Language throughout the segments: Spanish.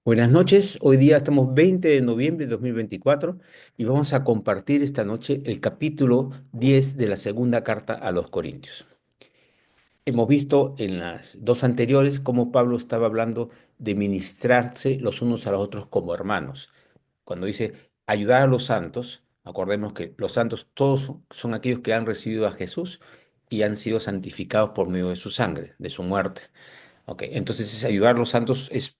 Buenas noches, hoy día estamos 20 de noviembre de 2024 y vamos a compartir esta noche el capítulo 10 de la segunda carta a los Corintios. Hemos visto en las dos anteriores cómo Pablo estaba hablando de ministrarse los unos a los otros como hermanos. Cuando dice ayudar a los santos, acordemos que los santos todos son aquellos que han recibido a Jesús y han sido santificados por medio de su sangre, de su muerte. Ok, entonces ayudar a los santos es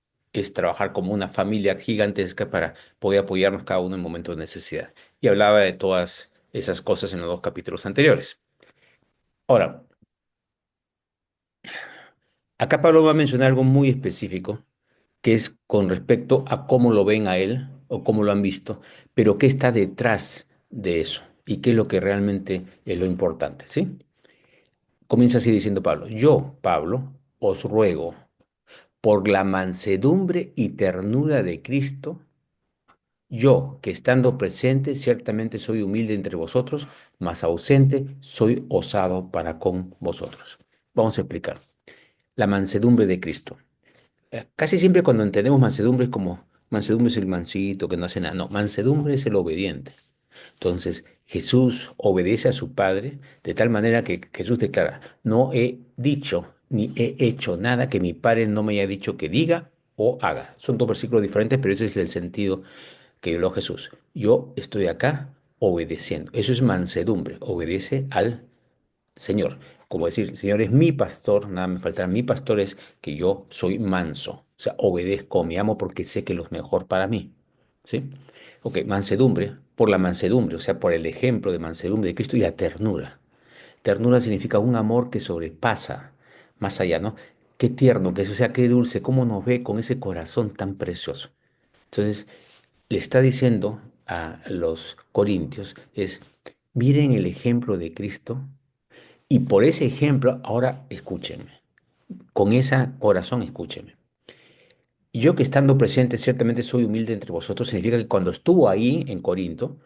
trabajar como una familia gigantesca para poder apoyarnos cada uno en momentos de necesidad. Y hablaba de todas esas cosas en los dos capítulos anteriores. Ahora, acá Pablo va a mencionar algo muy específico, que es con respecto a cómo lo ven a él o cómo lo han visto, pero qué está detrás de eso y qué es lo que realmente es lo importante, ¿sí? Comienza así diciendo Pablo, yo, Pablo, os ruego por la mansedumbre y ternura de Cristo. Yo, que estando presente, ciertamente soy humilde entre vosotros, mas ausente soy osado para con vosotros. Vamos a explicar. La mansedumbre de Cristo. Casi siempre cuando entendemos mansedumbre es como, mansedumbre es el mansito que no hace nada. No, mansedumbre es el obediente. Entonces, Jesús obedece a su Padre de tal manera que Jesús declara, no he dicho ni he hecho nada que mi Padre no me haya dicho que diga o haga. Son dos versículos diferentes, pero ese es el sentido que habló Jesús. Yo estoy acá obedeciendo. Eso es mansedumbre. Obedece al Señor. Como decir, el Señor es mi pastor, nada me faltará. Mi pastor es que yo soy manso. O sea, obedezco a mi amo porque sé que lo es mejor para mí. ¿Sí? Ok, mansedumbre, por la mansedumbre, o sea, por el ejemplo de mansedumbre de Cristo y la ternura. Ternura significa un amor que sobrepasa más allá, ¿no? Qué tierno que es, o sea, qué dulce, cómo nos ve con ese corazón tan precioso. Entonces, le está diciendo a los corintios es, miren el ejemplo de Cristo y por ese ejemplo, ahora escúchenme, con ese corazón escúchenme. Yo que estando presente ciertamente soy humilde entre vosotros, significa que cuando estuvo ahí en Corinto,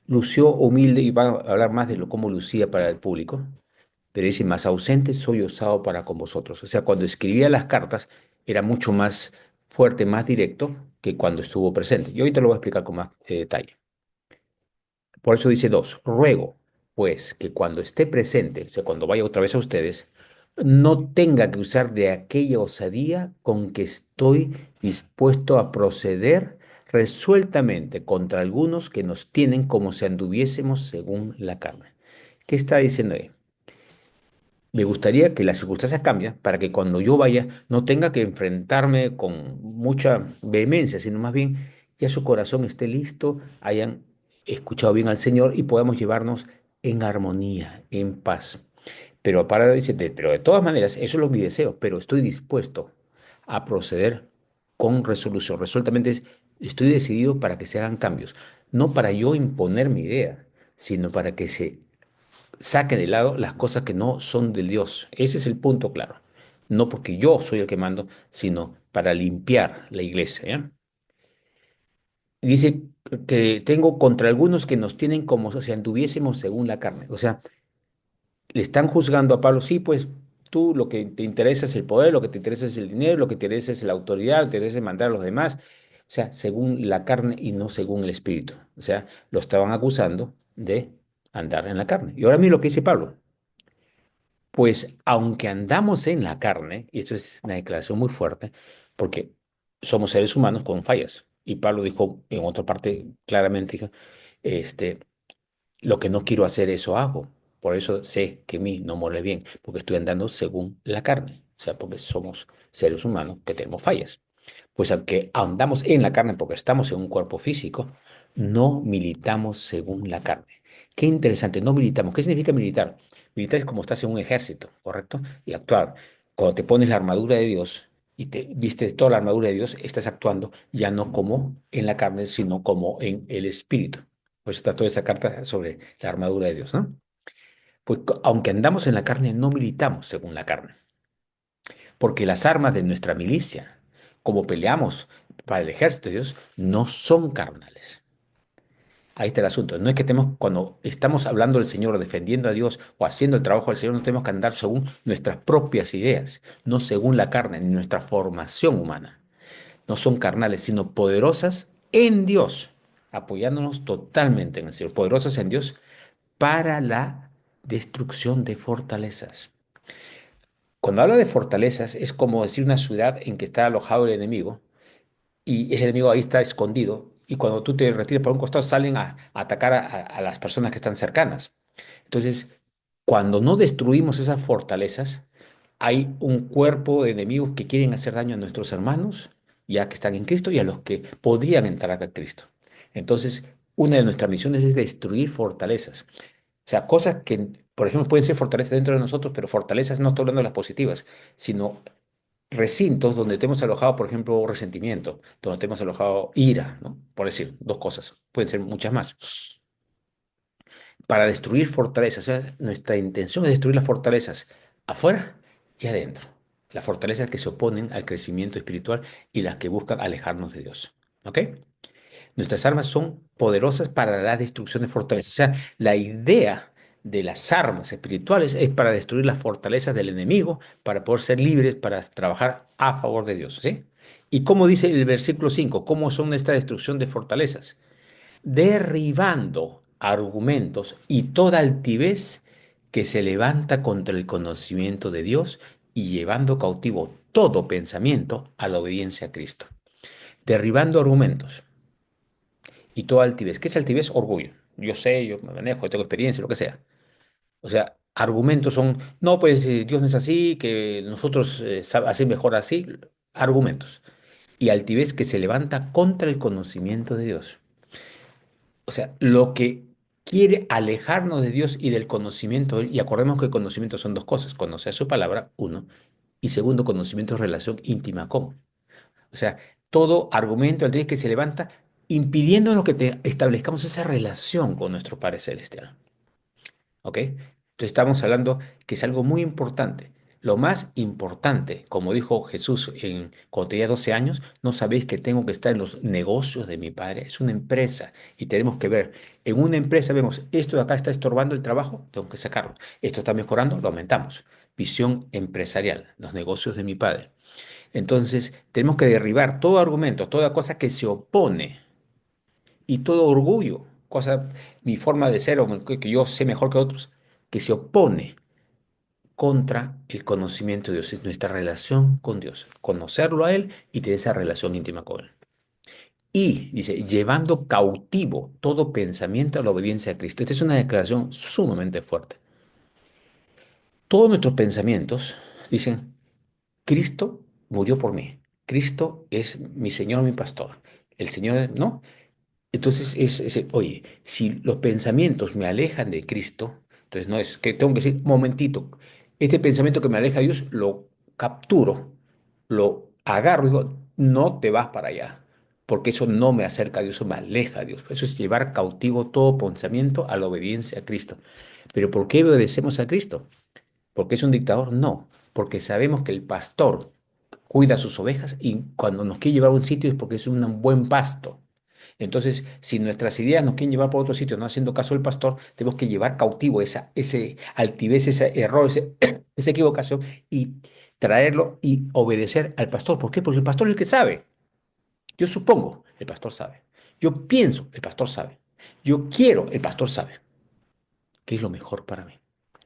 lució humilde y va a hablar más de lo cómo lucía para el público, pero dice, más ausente soy osado para con vosotros. O sea, cuando escribía las cartas era mucho más fuerte, más directo que cuando estuvo presente. Y ahorita lo voy a explicar con más detalle. Por eso dice dos, ruego, pues, que cuando esté presente, o sea, cuando vaya otra vez a ustedes, no tenga que usar de aquella osadía con que estoy dispuesto a proceder resueltamente contra algunos que nos tienen como si anduviésemos según la carne. ¿Qué está diciendo ahí? Me gustaría que las circunstancias cambien para que cuando yo vaya no tenga que enfrentarme con mucha vehemencia, sino más bien ya su corazón esté listo, hayan escuchado bien al Señor y podamos llevarnos en armonía, en paz. Pero para decir, pero de todas maneras, eso es lo mi deseo, pero estoy dispuesto a proceder con resolución. Resueltamente estoy decidido para que se hagan cambios, no para yo imponer mi idea, sino para que se saque de lado las cosas que no son de Dios. Ese es el punto claro. No porque yo soy el que mando, sino para limpiar la iglesia, ¿ya? Dice que tengo contra algunos que nos tienen como si anduviésemos según la carne. O sea, le están juzgando a Pablo, sí, pues tú lo que te interesa es el poder, lo que te interesa es el dinero, lo que te interesa es la autoridad, lo que te interesa es mandar a los demás. O sea, según la carne y no según el espíritu. O sea, lo estaban acusando de andar en la carne. Y ahora mira lo que dice Pablo. Pues aunque andamos en la carne, y eso es una declaración muy fuerte, porque somos seres humanos con fallas. Y Pablo dijo en otra parte claramente, dijo, este, lo que no quiero hacer, eso hago. Por eso sé que a mí no me muere bien, porque estoy andando según la carne. O sea, porque somos seres humanos que tenemos fallas. Pues aunque andamos en la carne porque estamos en un cuerpo físico, no militamos según la carne. Qué interesante, no militamos. ¿Qué significa militar? Militar es como estás en un ejército, ¿correcto? Y actuar. Cuando te pones la armadura de Dios y te vistes toda la armadura de Dios, estás actuando ya no como en la carne, sino como en el espíritu. Pues está toda esa carta sobre la armadura de Dios, ¿no? Pues aunque andamos en la carne, no militamos según la carne, porque las armas de nuestra milicia, como peleamos para el ejército de Dios, no son carnales. Ahí está el asunto. No es que tenemos, cuando estamos hablando del Señor, defendiendo a Dios o haciendo el trabajo del Señor, no tenemos que andar según nuestras propias ideas, no según la carne, ni nuestra formación humana. no son carnales, sino poderosas en Dios, apoyándonos totalmente en el Señor, poderosas en Dios para la destrucción de fortalezas. Cuando habla de fortalezas, es como decir una ciudad en que está alojado el enemigo y ese enemigo ahí está escondido. Y cuando tú te retiras por un costado, salen a atacar a las personas que están cercanas. Entonces, cuando no destruimos esas fortalezas, hay un cuerpo de enemigos que quieren hacer daño a nuestros hermanos, ya que están en Cristo, y a los que podrían entrar a Cristo. Entonces, una de nuestras misiones es destruir fortalezas. O sea, cosas que, por ejemplo, pueden ser fortalezas dentro de nosotros, pero fortalezas no estoy hablando de las positivas, sino recintos donde tenemos alojado, por ejemplo, resentimiento, donde tenemos alojado ira, ¿no? Por decir dos cosas, pueden ser muchas más. Para destruir fortalezas, o sea, nuestra intención es destruir las fortalezas afuera y adentro. Las fortalezas que se oponen al crecimiento espiritual y las que buscan alejarnos de Dios. ¿Ok? Nuestras armas son poderosas para la destrucción de fortalezas. O sea, la idea de las armas espirituales es para destruir las fortalezas del enemigo, para poder ser libres, para trabajar a favor de Dios. ¿Sí? ¿Y cómo dice el versículo 5? ¿Cómo son esta destrucción de fortalezas? Derribando argumentos y toda altivez que se levanta contra el conocimiento de Dios y llevando cautivo todo pensamiento a la obediencia a Cristo. Derribando argumentos y toda altivez. ¿Qué es altivez? Orgullo. Yo sé, yo me manejo, yo tengo experiencia, lo que sea. O sea, argumentos son, no, pues Dios no es así, que nosotros hacemos mejor así. Argumentos. Y altivez que se levanta contra el conocimiento de Dios. O sea, lo que quiere alejarnos de Dios y del conocimiento de Él, y acordemos que el conocimiento son dos cosas, conocer su palabra, uno, y segundo, conocimiento es relación íntima con. O sea, todo argumento al que se levanta impidiéndonos que establezcamos esa relación con nuestro Padre Celestial. ¿Ok? Entonces estamos hablando que es algo muy importante. Lo más importante, como dijo Jesús cuando tenía 12 años, no sabéis que tengo que estar en los negocios de mi Padre. Es una empresa y tenemos que ver. En una empresa vemos, esto de acá está estorbando el trabajo, tengo que sacarlo. Esto está mejorando, lo aumentamos. Visión empresarial, los negocios de mi Padre. Entonces, tenemos que derribar todo argumento, toda cosa que se opone y todo orgullo, cosa, mi forma de ser o que yo sé mejor que otros, que se opone contra el conocimiento de Dios, es nuestra relación con Dios, conocerlo a Él y tener esa relación íntima con Él. Y dice, llevando cautivo todo pensamiento a la obediencia a Cristo. Esta es una declaración sumamente fuerte. Todos nuestros pensamientos dicen, Cristo murió por mí. Cristo es mi Señor, mi pastor. El Señor, ¿no? Entonces, oye, si los pensamientos me alejan de Cristo, entonces no es que tengo que decir, momentito, este pensamiento que me aleja de Dios, lo capturo, lo agarro y digo, no te vas para allá, porque eso no me acerca a Dios, eso me aleja de Dios. Eso es llevar cautivo todo pensamiento a la obediencia a Cristo. Pero ¿por qué obedecemos a Cristo? ¿Porque es un dictador? No, porque sabemos que el pastor cuida sus ovejas y cuando nos quiere llevar a un sitio es porque es un buen pasto. Entonces, si nuestras ideas nos quieren llevar por otro sitio, no haciendo caso del pastor, tenemos que llevar cautivo ese altivez, ese error, esa equivocación y traerlo y obedecer al pastor. ¿Por qué? Porque el pastor es el que sabe. Yo supongo, el pastor sabe. Yo pienso, el pastor sabe. Yo quiero, el pastor sabe. ¿Qué es lo mejor para mí?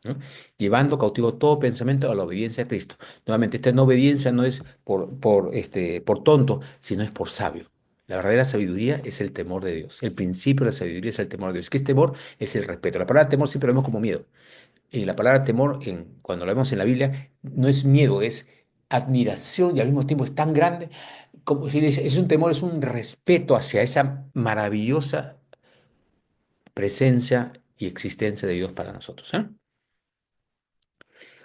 ¿No? Llevando cautivo todo pensamiento a la obediencia a Cristo. Nuevamente, esta no obediencia no es por tonto, sino es por sabio. La verdadera sabiduría es el temor de Dios. El principio de la sabiduría es el temor de Dios. ¿Qué es temor? Es el respeto. La palabra temor siempre lo vemos como miedo. Y la palabra temor, cuando lo vemos en la Biblia, no es miedo, es admiración y al mismo tiempo es tan grande como si es un temor, es un respeto hacia esa maravillosa presencia y existencia de Dios para nosotros. ¿Eh?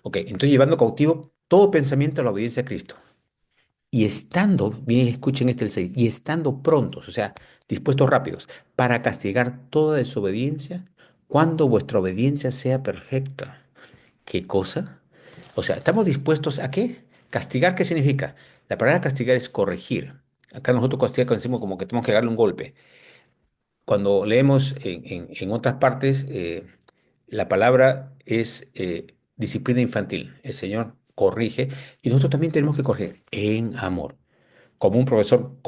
Ok, entonces llevando cautivo todo pensamiento a la obediencia a Cristo. Y estando, bien, escuchen este el 6, y estando prontos, o sea, dispuestos rápidos, para castigar toda desobediencia cuando vuestra obediencia sea perfecta. ¿Qué cosa? O sea, ¿estamos dispuestos a qué? ¿Castigar qué significa? La palabra castigar es corregir. Acá nosotros castigar decimos como que tenemos que darle un golpe. Cuando leemos en otras partes, la palabra es disciplina infantil. El Señor corrige y nosotros también tenemos que corregir en amor. como un profesor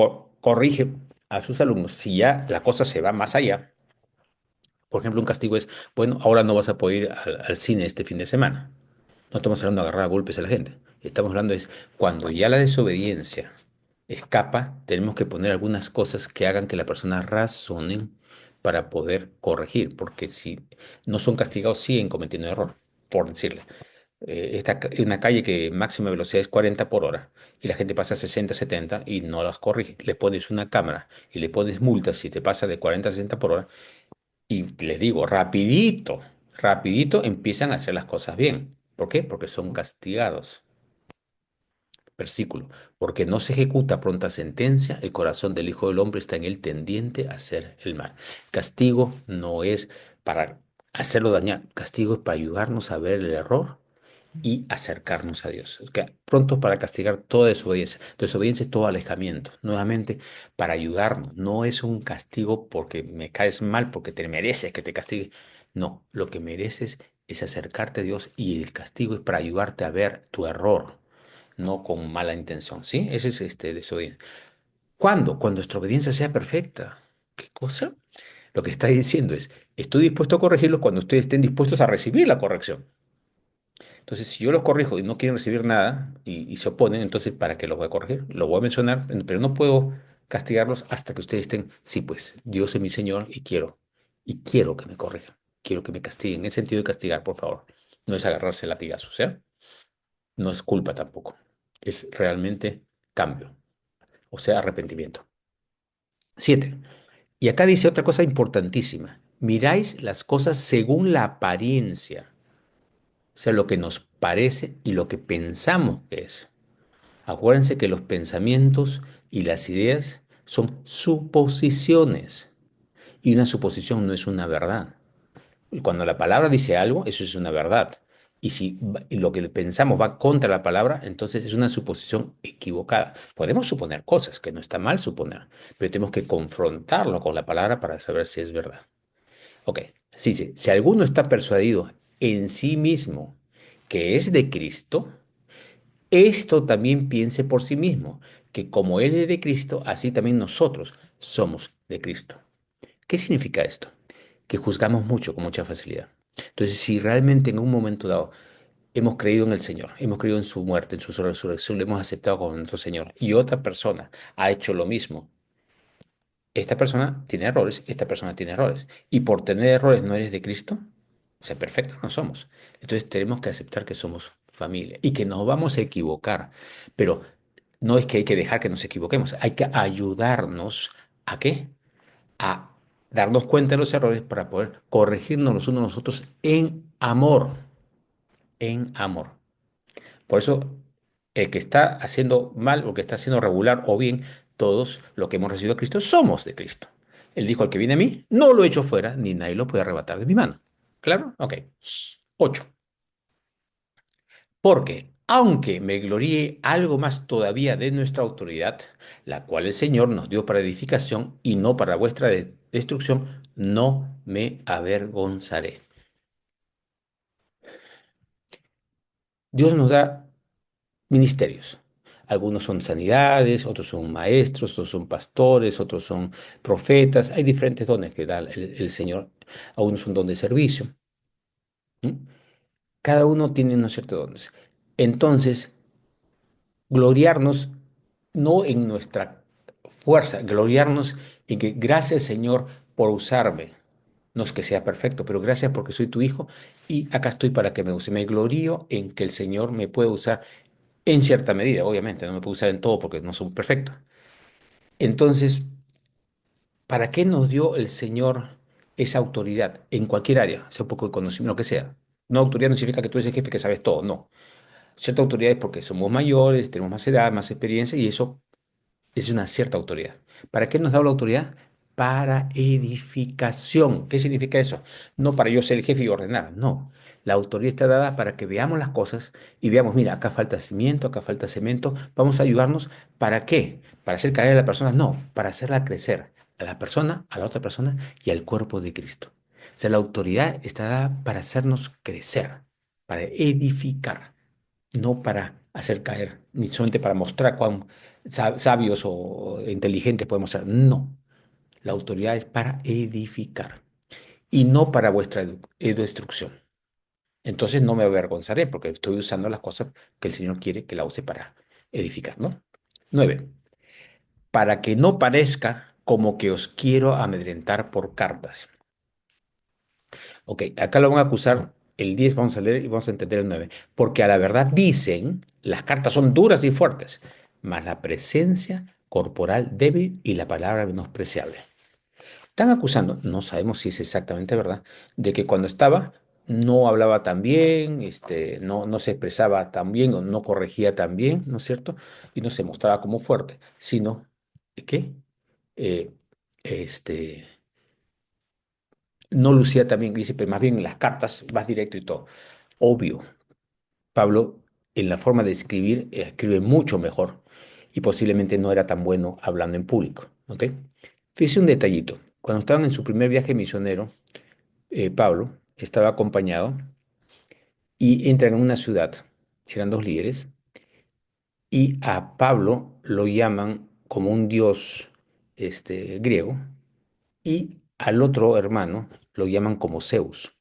corrige a sus alumnos, si ya la cosa se va más allá, por ejemplo, un castigo es, bueno, ahora no vas a poder ir al cine este fin de semana. No estamos hablando de agarrar a golpes a la gente. Estamos hablando es cuando ya la desobediencia escapa, tenemos que poner algunas cosas que hagan que la persona razone para poder corregir, porque si no son castigados, siguen cometiendo error, por decirle. Una calle que máxima velocidad es 40 por hora y la gente pasa 60, 70 y no las corrige. Le pones una cámara y le pones multas si te pasa de 40 a 60 por hora y les digo, rapidito, rapidito empiezan a hacer las cosas bien. ¿Por qué? Porque son castigados. Versículo. Porque no se ejecuta pronta sentencia, el corazón del Hijo del Hombre está en él tendiente a hacer el mal. Castigo no es para hacerlo dañar, castigo es para ayudarnos a ver el error y acercarnos a Dios. Prontos para castigar toda desobediencia. Desobediencia es todo alejamiento. Nuevamente, para ayudarnos. No es un castigo porque me caes mal, porque te mereces que te castigue. No, lo que mereces es acercarte a Dios y el castigo es para ayudarte a ver tu error, no con mala intención. ¿Sí? Ese es desobediencia. ¿Cuándo? Cuando nuestra obediencia sea perfecta. ¿Qué cosa? Lo que está diciendo es, estoy dispuesto a corregirlos cuando ustedes estén dispuestos a recibir la corrección. Entonces, si yo los corrijo y no quieren recibir nada y se oponen, entonces, ¿para qué los voy a corregir? Lo voy a mencionar, pero no puedo castigarlos hasta que ustedes estén, sí, pues, Dios es mi Señor y quiero que me corrijan, quiero que me castiguen. En el sentido de castigar, por favor. No es agarrarse latigazos, ¿ya? No es culpa tampoco. Es realmente cambio, o sea, arrepentimiento. 7. Y acá dice otra cosa importantísima. Miráis las cosas según la apariencia, o sea, lo que nos parece y lo que pensamos que es. Acuérdense que los pensamientos y las ideas son suposiciones y una suposición no es una verdad. Cuando la palabra dice algo, eso es una verdad. Y si lo que pensamos va contra la palabra, entonces es una suposición equivocada. Podemos suponer cosas, que no está mal suponer, pero tenemos que confrontarlo con la palabra para saber si es verdad. Ok, sí, sí. Si alguno está persuadido en sí mismo que es de Cristo, esto también piense por sí mismo, que como Él es de Cristo, así también nosotros somos de Cristo. ¿Qué significa esto? Que juzgamos mucho con mucha facilidad. Entonces, si realmente en un momento dado hemos creído en el Señor, hemos creído en su muerte, en su resurrección, lo hemos aceptado como nuestro Señor, y otra persona ha hecho lo mismo, esta persona tiene errores, esta persona tiene errores, y por tener errores no eres de Cristo, o sea, perfectos no somos. Entonces tenemos que aceptar que somos familia y que nos vamos a equivocar, pero no es que hay que dejar que nos equivoquemos, hay que ayudarnos a qué, a darnos cuenta de los errores para poder corregirnos los unos a los otros en amor, en amor. Por eso, el que está haciendo mal o el que está haciendo regular o bien, todos los que hemos recibido a Cristo somos de Cristo. Él dijo, al que viene a mí, no lo echo fuera, ni nadie lo puede arrebatar de mi mano. ¿Claro? Ok. 8. Porque, aunque me gloríe algo más todavía de nuestra autoridad, la cual el Señor nos dio para edificación y no para vuestra destrucción, no me avergonzaré. Dios nos da ministerios. Algunos son sanidades, otros son maestros, otros son pastores, otros son profetas. Hay diferentes dones que da el Señor. Algunos son don de servicio. ¿Mm? Cada uno tiene unos ciertos dones. Entonces, gloriarnos no en nuestra fuerza, gloriarnos en que gracias Señor por usarme. No es que sea perfecto, pero gracias porque soy tu hijo y acá estoy para que me use. Me glorío en que el Señor me puede usar en cierta medida, obviamente, no me puedo usar en todo porque no soy perfecto. Entonces, ¿para qué nos dio el Señor esa autoridad en cualquier área, sea un poco de conocimiento, lo que sea? No, autoridad no significa que tú eres el jefe que sabes todo, no. Cierta autoridad es porque somos mayores, tenemos más edad, más experiencia y eso es una cierta autoridad. ¿Para qué nos da la autoridad? Para edificación. ¿Qué significa eso? No para yo ser el jefe y ordenar, no. La autoridad está dada para que veamos las cosas y veamos, mira, acá falta cimiento, acá falta cemento. Vamos a ayudarnos. ¿Para qué? ¿Para hacer caer a la persona? No, para hacerla crecer. A la persona, a la otra persona y al cuerpo de Cristo. O sea, la autoridad está dada para hacernos crecer, para edificar. no para hacer caer, ni solamente para mostrar cuán sabios o inteligentes podemos ser. No, la autoridad es para edificar y no para vuestra destrucción. Entonces no me avergonzaré porque estoy usando las cosas que el Señor quiere que la use para edificar, ¿no? 9. Para que no parezca como que os quiero amedrentar por cartas. Ok, acá lo van a acusar el 10, vamos a leer y vamos a entender el 9. Porque a la verdad dicen, las cartas son duras y fuertes, mas la presencia corporal débil y la palabra menospreciable. Están acusando, no sabemos si es exactamente verdad, de que cuando estaba no hablaba tan bien, no se expresaba tan bien o no corregía tan bien, ¿no es cierto? Y no se mostraba como fuerte, sino que eh, este, no lucía tan bien, dice, pero más bien en las cartas, más directo y todo. Obvio, Pablo en la forma de escribir escribe mucho mejor y posiblemente no era tan bueno hablando en público, ¿ok? Fíjese un detallito. Cuando estaban en su primer viaje misionero, Pablo estaba acompañado y entran en una ciudad, eran dos líderes, y a Pablo lo llaman como un dios griego, y al otro hermano lo llaman como Zeus.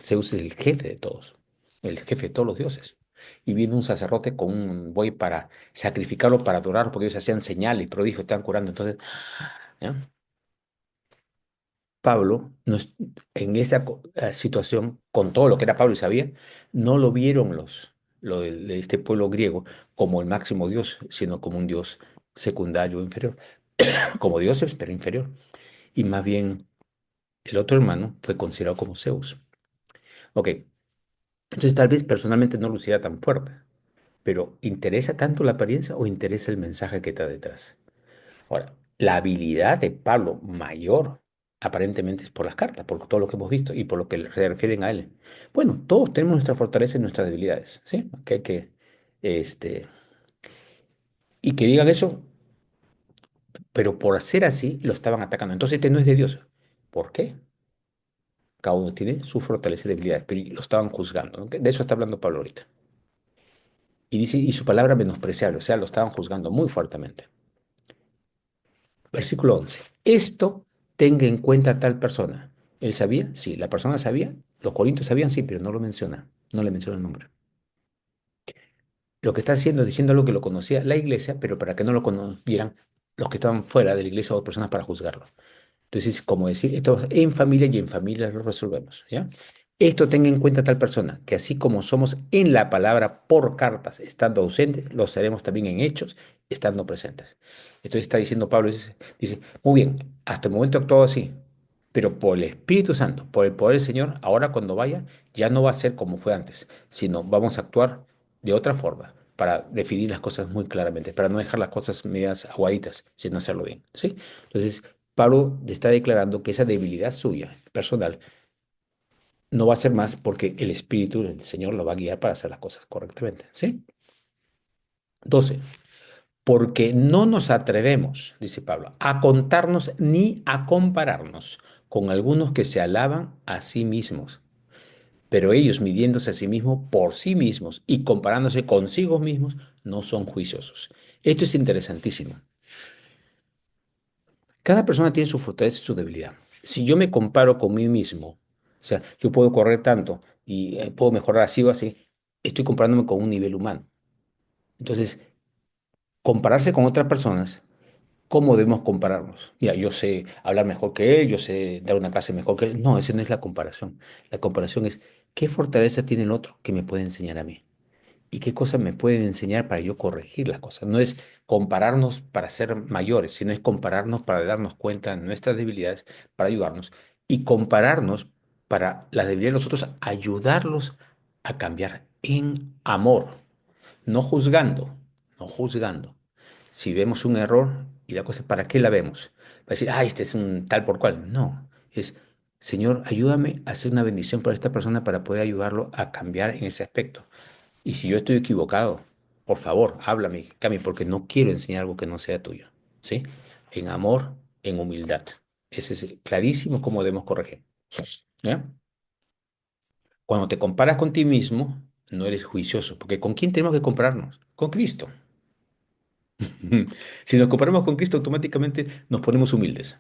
Zeus es el jefe de todos, el jefe de todos los dioses. Y viene un sacerdote con un buey para sacrificarlo, para adorar, porque ellos hacían señales y prodigios, estaban curando. Entonces, ¿ya? Pablo, en esa situación, con todo lo que era Pablo y sabía, no lo vieron de este pueblo griego como el máximo Dios, sino como un Dios secundario, inferior, como dioses, pero inferior. Y más bien, el otro hermano fue considerado como Zeus. Ok, entonces tal vez personalmente no luciera tan fuerte, pero ¿interesa tanto la apariencia o interesa el mensaje que está detrás? Ahora, la habilidad de Pablo mayor aparentemente es por las cartas, por todo lo que hemos visto y por lo que se refieren a él. Bueno, todos tenemos nuestra fortaleza y nuestras debilidades, ¿sí? Este, y que digan eso, pero por ser así lo estaban atacando. Entonces este no es de Dios. ¿Por qué? Cada uno tiene su fortaleza y debilidades, pero lo estaban juzgando, ¿ok? De eso está hablando Pablo ahorita. Y dice, y su palabra menospreciable, o sea, lo estaban juzgando muy fuertemente. Versículo 11. Esto tenga en cuenta tal persona. ¿Él sabía? Sí. ¿La persona sabía? Los corintios sabían, sí, pero no lo menciona. No le menciona el nombre. Lo que está haciendo es diciendo algo que lo conocía la iglesia, pero para que no lo conocieran los que estaban fuera de la iglesia o personas para juzgarlo. Entonces, como decir, esto en familia y en familia lo resolvemos, ¿ya? Esto tenga en cuenta tal persona, que así como somos en la palabra por cartas, estando ausentes, lo seremos también en hechos, estando presentes. Entonces está diciendo Pablo, dice, muy bien, hasta el momento he actuado así, pero por el Espíritu Santo, por el poder del Señor, ahora cuando vaya, ya no va a ser como fue antes, sino vamos a actuar de otra forma, para definir las cosas muy claramente, para no dejar las cosas medias aguaditas, sino hacerlo bien, ¿sí? Entonces, Pablo está declarando que esa debilidad suya, personal, no va a ser más porque el Espíritu del Señor lo va a guiar para hacer las cosas correctamente, ¿sí? 12. Porque no nos atrevemos, dice Pablo, a contarnos ni a compararnos con algunos que se alaban a sí mismos, pero ellos midiéndose a sí mismos por sí mismos y comparándose consigo mismos, no son juiciosos. Esto es interesantísimo. Cada persona tiene su fortaleza y su debilidad. Si yo me comparo con mí mismo, o sea, yo puedo correr tanto y puedo mejorar así o así, estoy comparándome con un nivel humano. Entonces, compararse con otras personas, ¿cómo debemos compararnos? Mira, yo sé hablar mejor que él, yo sé dar una clase mejor que él. No, esa no es la comparación. La comparación es, ¿qué fortaleza tiene el otro que me puede enseñar a mí? ¿Y qué cosas me pueden enseñar para yo corregir las cosas? No es compararnos para ser mayores, sino es compararnos para darnos cuenta de nuestras debilidades, para ayudarnos, y compararnos para las debilidades de los otros, ayudarlos a cambiar en amor, no juzgando, no juzgando. Si vemos un error y la cosa, ¿para qué la vemos? Para decir, ah, este es un tal por cual. No, es, Señor, ayúdame a hacer una bendición para esta persona para poder ayudarlo a cambiar en ese aspecto. Y si yo estoy equivocado, por favor, háblame, Cami, porque no quiero enseñar algo que no sea tuyo, ¿sí? En amor, en humildad. Ese es clarísimo cómo debemos corregir, ¿ya? Cuando te comparas con ti mismo, no eres juicioso, porque ¿con quién tenemos que compararnos? Con Cristo. Si nos comparamos con Cristo, automáticamente nos ponemos humildes.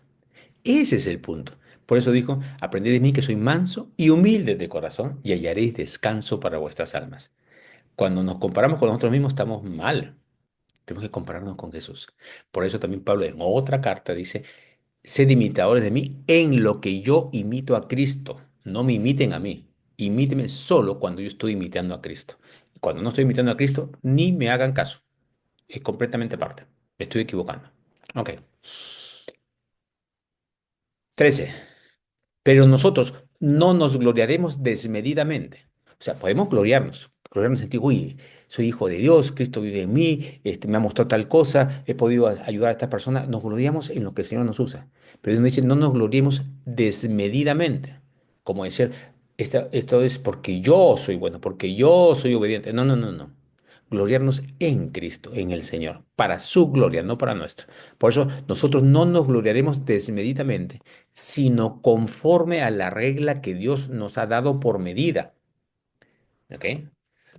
Ese es el punto. Por eso dijo, aprended de mí que soy manso y humilde de corazón y hallaréis descanso para vuestras almas. Cuando nos comparamos con nosotros mismos estamos mal. Tenemos que compararnos con Jesús. Por eso también Pablo en otra carta dice, sed imitadores de mí en lo que yo imito a Cristo. No me imiten a mí. Imítenme solo cuando yo estoy imitando a Cristo. Cuando no estoy imitando a Cristo, ni me hagan caso. Es completamente aparte. Me estoy equivocando. Ok. 13. Pero nosotros no nos gloriaremos desmedidamente. O sea, podemos gloriarnos en sentir, uy, soy hijo de Dios, Cristo vive en mí, me ha mostrado tal cosa, he podido ayudar a esta persona. Nos gloriamos en lo que el Señor nos usa. Pero Dios nos dice, no nos gloriemos desmedidamente. Como decir, esto es porque yo soy bueno, porque yo soy obediente. No, no, no, no. Gloriarnos en Cristo, en el Señor, para su gloria, no para nuestra. Por eso nosotros no nos gloriaremos desmedidamente, sino conforme a la regla que Dios nos ha dado por medida. ¿Ok?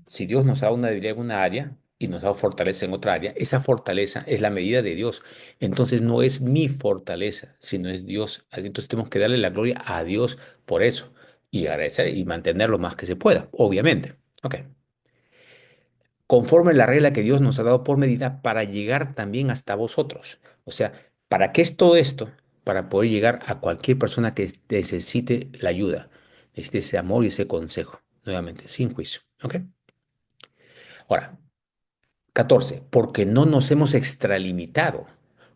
Si Dios nos da una debilidad en una área y nos da fortaleza en otra área, esa fortaleza es la medida de Dios. Entonces no es mi fortaleza, sino es Dios. Entonces tenemos que darle la gloria a Dios por eso y agradecer y mantener lo más que se pueda, obviamente. Ok. Conforme la regla que Dios nos ha dado por medida para llegar también hasta vosotros. O sea, ¿para qué es todo esto? Para poder llegar a cualquier persona que necesite la ayuda, necesite ese amor y ese consejo, nuevamente, sin juicio. ¿Ok? Ahora, 14, porque no nos hemos extralimitado,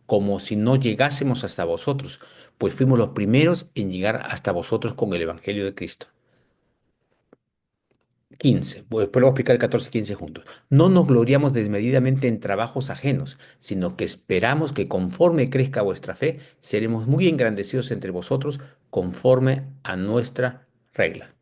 como si no llegásemos hasta vosotros, pues fuimos los primeros en llegar hasta vosotros con el Evangelio de Cristo. 15. Después lo voy a explicar el 14 y 15 juntos. No nos gloriamos desmedidamente en trabajos ajenos, sino que esperamos que conforme crezca vuestra fe, seremos muy engrandecidos entre vosotros conforme a nuestra regla.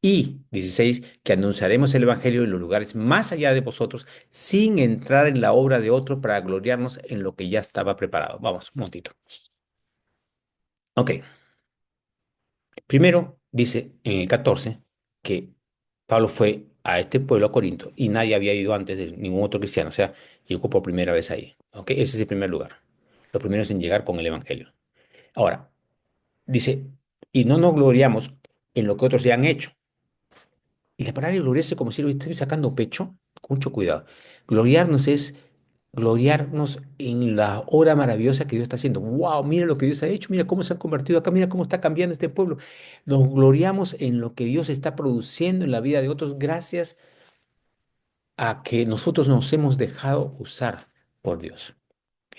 Y 16, que anunciaremos el Evangelio en los lugares más allá de vosotros, sin entrar en la obra de otro para gloriarnos en lo que ya estaba preparado. Vamos, un momentito. Ok, primero dice en el 14 que Pablo fue a este pueblo, a Corinto, y nadie había ido antes de ningún otro cristiano, o sea, llegó por primera vez ahí. Ok, ese es el primer lugar. Lo primero es en llegar con el Evangelio. Ahora, dice, y no nos gloriamos en lo que otros ya han hecho. Y la palabra gloriarse como si lo estoy sacando pecho, con mucho cuidado. Gloriarnos es gloriarnos en la obra maravillosa que Dios está haciendo. ¡Wow! Mira lo que Dios ha hecho, mira cómo se ha convertido acá, mira cómo está cambiando este pueblo. Nos gloriamos en lo que Dios está produciendo en la vida de otros gracias a que nosotros nos hemos dejado usar por Dios.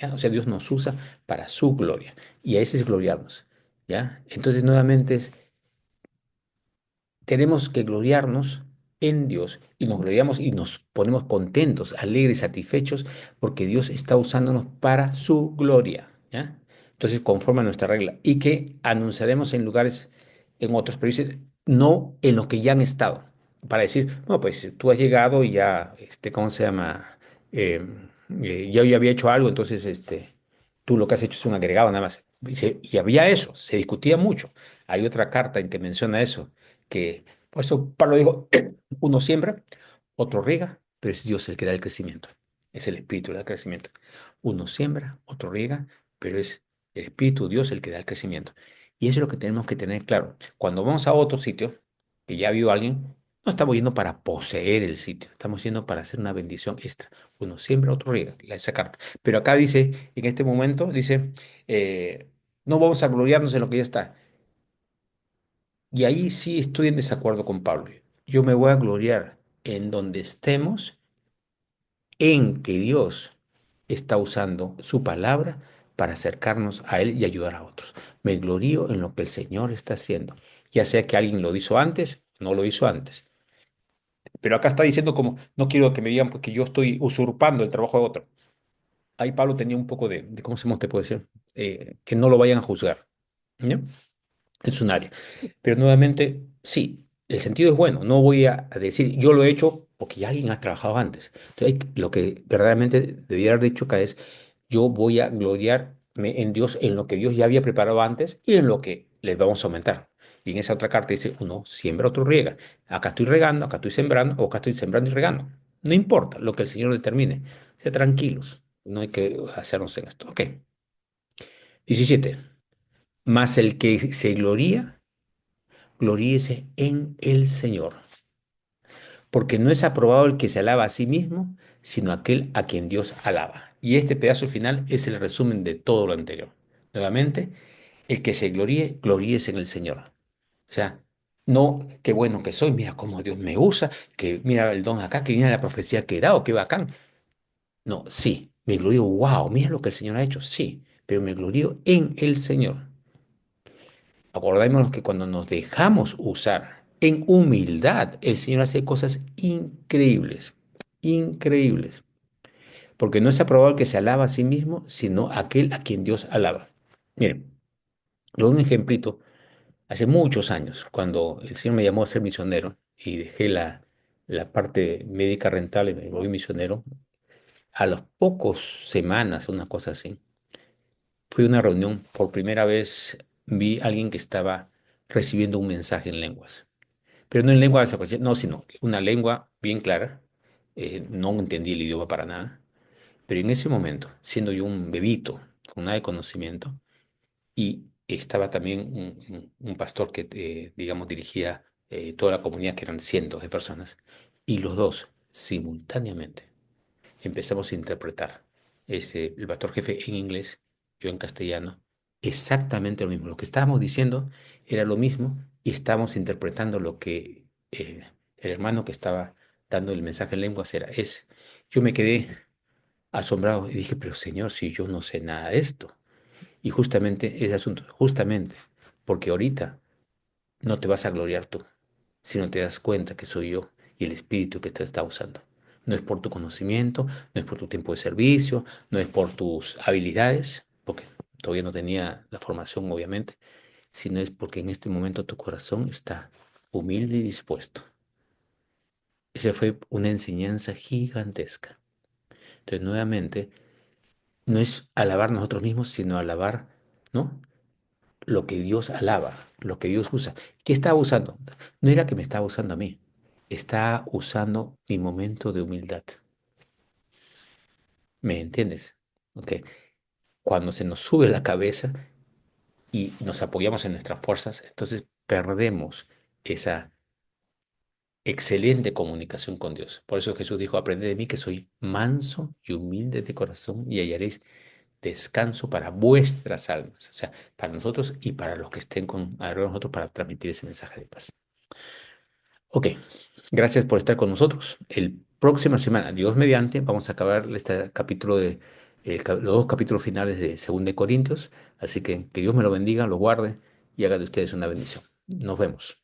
¿Ya? O sea, Dios nos usa para su gloria. Y a ese es gloriarnos. ¿Ya? Entonces, nuevamente es tenemos que gloriarnos en Dios y nos gloriamos y nos ponemos contentos, alegres, satisfechos porque Dios está usándonos para su gloria, ¿ya? Entonces, conforme a nuestra regla y que anunciaremos en lugares, en otros, pero dice, no en los que ya han estado, para decir, no, pues tú has llegado y ya, ¿cómo se llama? Eh, yo ya había hecho algo, entonces, tú lo que has hecho es un agregado nada más. Y había eso, se discutía mucho. Hay otra carta en que menciona eso que por eso Pablo dijo, uno siembra, otro riega, pero es Dios el que da el crecimiento. Es el Espíritu el que da el crecimiento. Uno siembra, otro riega, pero es el Espíritu Dios el que da el crecimiento. Y eso es lo que tenemos que tener claro. Cuando vamos a otro sitio, que ya vio alguien, no estamos yendo para poseer el sitio, estamos yendo para hacer una bendición extra. Uno siembra, otro riega, esa carta. Pero acá dice, en este momento, dice, no vamos a gloriarnos en lo que ya está. Y ahí sí estoy en desacuerdo con Pablo. Yo me voy a gloriar en donde estemos, en que Dios está usando su palabra para acercarnos a Él y ayudar a otros. Me glorío en lo que el Señor está haciendo, ya sea que alguien lo hizo antes, no lo hizo antes. Pero acá está diciendo como, no quiero que me digan porque yo estoy usurpando el trabajo de otro. Ahí Pablo tenía un poco ¿cómo se te puede decir? Que no lo vayan a juzgar. ¿Ya? Es un área. Pero nuevamente, sí, el sentido es bueno. No voy a decir, yo lo he hecho porque ya alguien ha trabajado antes. Entonces, lo que verdaderamente debiera haber dicho acá es, yo voy a gloriarme en Dios, en lo que Dios ya había preparado antes y en lo que les vamos a aumentar. Y en esa otra carta dice, uno siembra, otro riega. Acá estoy regando, acá estoy sembrando, o acá estoy sembrando y regando. No importa lo que el Señor determine. Sea tranquilos, no hay que hacernos en esto. Ok. 17. Mas el que se gloría, gloríese en el Señor. Porque no es aprobado el que se alaba a sí mismo, sino aquel a quien Dios alaba. Y este pedazo final es el resumen de todo lo anterior. Nuevamente, el que se gloríe, gloríese en el Señor. O sea, no, qué bueno que soy, mira cómo Dios me usa, que mira el don acá, que viene la profecía que he dado, qué bacán. No, sí, me glorío, wow, mira lo que el Señor ha hecho, sí, pero me glorío en el Señor. Acordémonos que cuando nos dejamos usar en humildad, el Señor hace cosas increíbles, increíbles. Porque no es aprobado el que se alaba a sí mismo, sino aquel a quien Dios alaba. Miren, doy un ejemplito. Hace muchos años, cuando el Señor me llamó a ser misionero y dejé la parte médica rental y me volví misionero, a las pocas semanas, una cosa así, fui a una reunión. Por primera vez vi a alguien que estaba recibiendo un mensaje en lenguas. Pero no en lengua, no, sino una lengua bien clara. No entendí el idioma para nada. Pero en ese momento, siendo yo un bebito, con nada de conocimiento, y estaba también un pastor que, digamos, dirigía toda la comunidad, que eran cientos de personas, y los dos, simultáneamente, empezamos a interpretar, el pastor jefe en inglés, yo en castellano, exactamente lo mismo. Lo que estábamos diciendo era lo mismo y estábamos interpretando lo que el hermano que estaba dando el mensaje en lenguas era. Yo me quedé asombrado y dije, pero Señor, si yo no sé nada de esto. Y justamente ese asunto, justamente, porque ahorita no te vas a gloriar tú, sino te das cuenta que soy yo y el Espíritu que te está usando. No es por tu conocimiento, no es por tu tiempo de servicio, no es por tus habilidades, porque todavía no tenía la formación, obviamente, sino es porque en este momento tu corazón está humilde y dispuesto. Esa fue una enseñanza gigantesca. Entonces, nuevamente, no es alabar nosotros mismos, sino alabar, ¿no? Lo que Dios alaba, lo que Dios usa. ¿Qué estaba usando? No era que me estaba usando a mí, está usando mi momento de humildad. ¿Me entiendes? ¿Ok? Cuando se nos sube la cabeza y nos apoyamos en nuestras fuerzas, entonces perdemos esa excelente comunicación con Dios. Por eso Jesús dijo, aprended de mí que soy manso y humilde de corazón y hallaréis descanso para vuestras almas, o sea, para nosotros y para los que estén con alrededor de nosotros para transmitir ese mensaje de paz. Ok, gracias por estar con nosotros. El próxima semana, Dios mediante, vamos a acabar este capítulo los dos capítulos finales de 2 de Corintios, así que Dios me lo bendiga, lo guarde y haga de ustedes una bendición. Nos vemos.